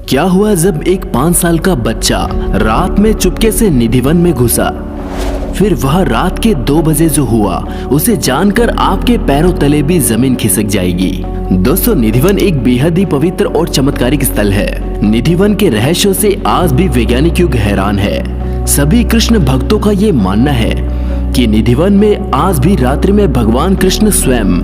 क्या हुआ जब एक 5 साल का बच्चा रात में चुपके से निधिवन में घुसा। फिर वह रात के 2 बजे जो हुआ उसे जानकर आपके पैरों तले भी जमीन खिसक जाएगी। दोस्तों, निधिवन एक बेहद ही पवित्र और चमत्कारिक स्थल है। निधिवन के रहस्यों से आज भी वैज्ञानिक युग हैरान है। सभी कृष्ण भक्तों का ये मानना है कि निधिवन में आज भी रात्रि में भगवान कृष्ण स्वयं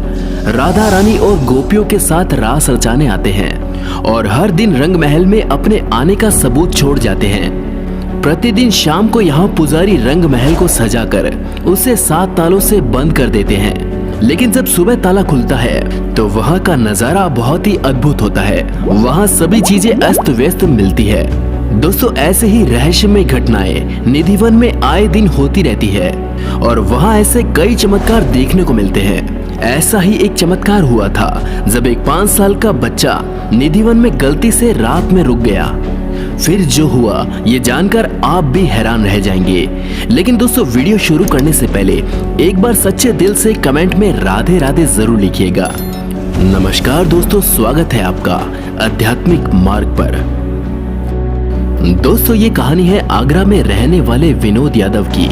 राधा रानी और गोपियों के साथ रास रचाने आते हैं और हर दिन रंग महल में अपने आने का सबूत छोड़ जाते हैं। प्रतिदिन शाम को यहाँ पुजारी रंग महल को सजाकर उसे 7 तालों से बंद कर देते हैं, लेकिन जब सुबह ताला खुलता है तो वहाँ का नजारा बहुत ही अद्भुत होता है। वहाँ सभी चीजें अस्त व्यस्त मिलती है। दोस्तों, ऐसे ही रहस्यमय घटनाएं निधिवन में आए दिन होती रहती है और वहाँ ऐसे कई चमत्कार देखने को मिलते हैं। ऐसा ही एक चमत्कार हुआ था जब एक 5 साल का बच्चा निधिवन में गलती से रात में रुक गया। फिर जो हुआ ये जानकर आप भी हैरान रह जाएंगे। लेकिन दोस्तों, वीडियो शुरू करने से पहले एक बार सच्चे दिल से कमेंट में राधे राधे जरूर लिखिएगा। नमस्कार दोस्तों, स्वागत है आपका आध्यात्मिक मार्ग पर। दोस्तों, ये कहानी है आगरा में रहने वाले विनोद यादव की।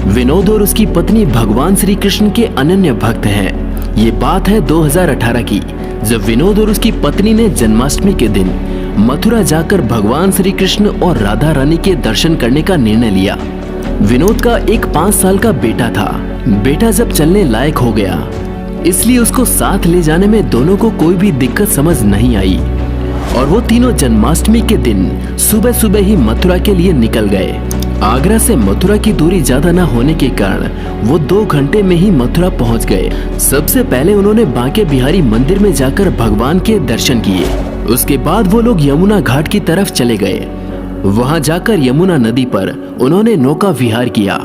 विनोद और उसकी पत्नी भगवान श्री कृष्ण के अनन्य भक्त हैं। ये बात है 2018 की, जब विनोद और उसकी पत्नी ने जन्माष्टमी के दिन मथुरा जाकर भगवान श्री कृष्ण और राधा रानी के दर्शन करने का निर्णय लिया। विनोद का एक 5 साल का बेटा था। बेटा जब चलने लायक हो गया, इसलिए उसको साथ ले जाने में दोनों को कोई भी दिक्कत समझ नहीं आई और वो तीनों जन्माष्टमी के दिन सुबह सुबह ही मथुरा के लिए निकल गए। आगरा से मथुरा की दूरी ज्यादा न होने के कारण वो 2 घंटे में ही मथुरा पहुंच गए। सबसे पहले उन्होंने बांके बिहारी मंदिर में जाकर भगवान के दर्शन किए। उसके बाद वो लोग यमुना घाट की तरफ चले गए। वहां जाकर यमुना नदी पर उन्होंने नौका विहार किया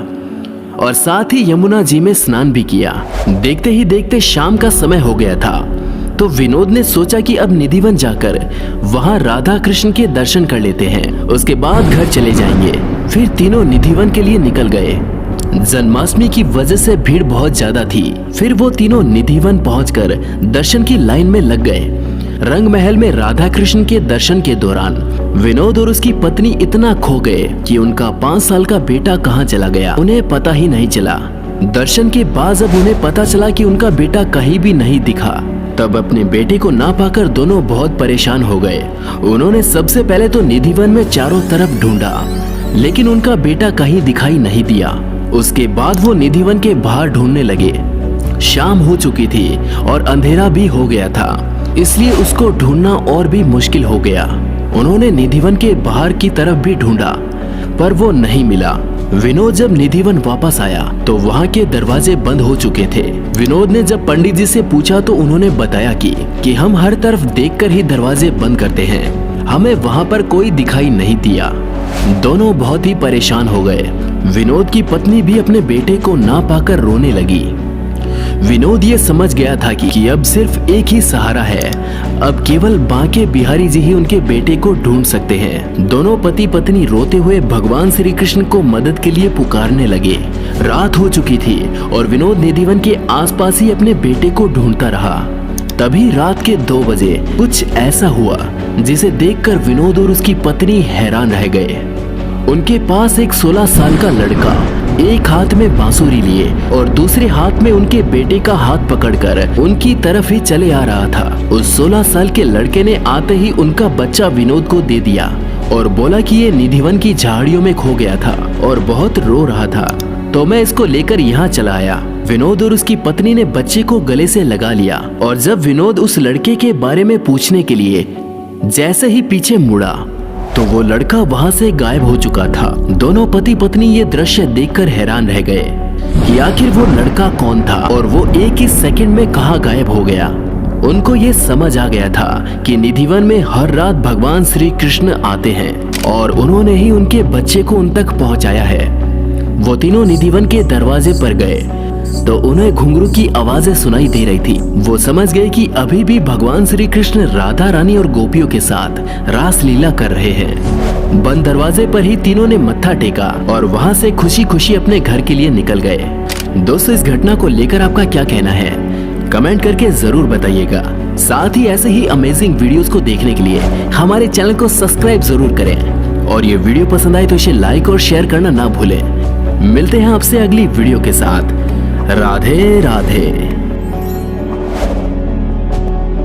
और साथ ही यमुना जी में स्नान भी किया। देखते ही देखते शाम का समय हो गया था, तो विनोद ने सोचा कि अब निधिवन जाकर वहां राधा कृष्ण के दर्शन कर लेते हैं, उसके बाद घर चले जाएंगे। फिर तीनों निधिवन के लिए निकल गए। जन्माष्टमी की वजह से भीड़ बहुत ज्यादा थी। फिर वो तीनों निधिवन पहुंचकर दर्शन की लाइन में लग गए। रंग महल में राधा कृष्ण के दर्शन के दौरान विनोद और उसकी पत्नी इतना खो गए कि उनका 5 साल का बेटा कहाँ चला गया उन्हें पता ही नहीं चला। दर्शन के बाद जब उन्हें पता चला कि उनका बेटा कहीं भी नहीं दिखा, तब अपने बेटे को ना पाकर दोनों बहुत परेशान हो गए। उन्होंने सबसे पहले तो निधिवन में चारों तरफ ढूंढा, लेकिन उनका बेटा कहीं दिखाई नहीं दिया। उसके बाद वो निधिवन के बाहर ढूंढने लगे। शाम हो चुकी थी और अंधेरा भी हो गया था, इसलिए उसको ढूंढना और भी मुश्किल हो गया। उन्होंने निधिवन के बाहर की तरफ भी ढूंढा, पर वो नहीं मिला। विनोद जब निधिवन वापस आया तो वहाँ के दरवाजे बंद हो चुके थे। विनोद ने जब पंडित जी से पूछा तो उन्होंने बताया कि हम हर तरफ देखकर ही दरवाजे बंद करते हैं, हमें वहाँ पर कोई दिखाई नहीं दिया। दोनों बहुत ही परेशान हो गए। विनोद की पत्नी भी अपने बेटे को ना पाकर रोने लगी। विनोद ये समझ गया था कि अब सिर्फ एक ही सहारा है। अब केवल बांके बिहारी जी ही उनके बेटे को ढूंढ सकते हैं। दोनों पति पत्नी रोते हुए भगवान श्री कृष्ण को मदद के लिए पुकारने लगे। रात हो चुकी थी और विनोद निधिवन के आसपास ही अपने बेटे को ढूंढता रहा। तभी रात के 2 बजे कुछ ऐसा हुआ जिसे देखकर विनोद और उसकी पत्नी हैरान रह गए। उनके पास एक 16 साल का लड़का एक हाथ में बांसुरी लिए और दूसरे हाथ में उनके बेटे का हाथ पकड़कर उनकी तरफ ही चले आ रहा था। उस 16 साल के लड़के ने आते ही उनका बच्चा विनोद को दे दिया और बोला कि ये निधिवन की झाड़ियों में खो गया था और बहुत रो रहा था, तो मैं इसको लेकर यहाँ चला आया। विनोद और उसकी पत्नी ने बच्चे को गले से लगा लिया और जब विनोद उस लड़के के बारे में पूछने के लिए जैसे ही पीछे मुड़ा तो वो लड़का वहाँ से गायब हो चुका था। दोनों पति पत्नी ये दृश्य देखकर हैरान रह गए कि आखिर वो लड़का कौन था और वो एक ही सेकंड में कहाँ गायब हो गया। उनको ये समझ आ गया था कि निधिवन में हर रात भगवान श्री कृष्ण आते हैं और उन्होंने ही उनके बच्चे को उन तक पहुँचाया है। वो तीनों निधिवन के दरवाजे पर गए तो उन्हें घुंघरू की आवाजें सुनाई दे रही थी। वो समझ गए कि अभी भी भगवान श्री कृष्ण राधा रानी और गोपियों के साथ रास लीला कर रहे हैं। बंद दरवाजे पर ही तीनों ने मत्था टेका और वहां से खुशी खुशी अपने घर के लिए निकल गए। दोस्तों, इस घटना को लेकर आपका क्या कहना है? कमेंट करके जरूर बताइएगा। साथ ही ऐसे ही अमेजिंग वीडियोस को देखने के लिए हमारे चैनल को सब्सक्राइब जरूर करें और ये वीडियो पसंद आए तो इसे लाइक और शेयर करना ना भूलें। मिलते हैं आपसे अगली वीडियो के साथ। राधे राधे।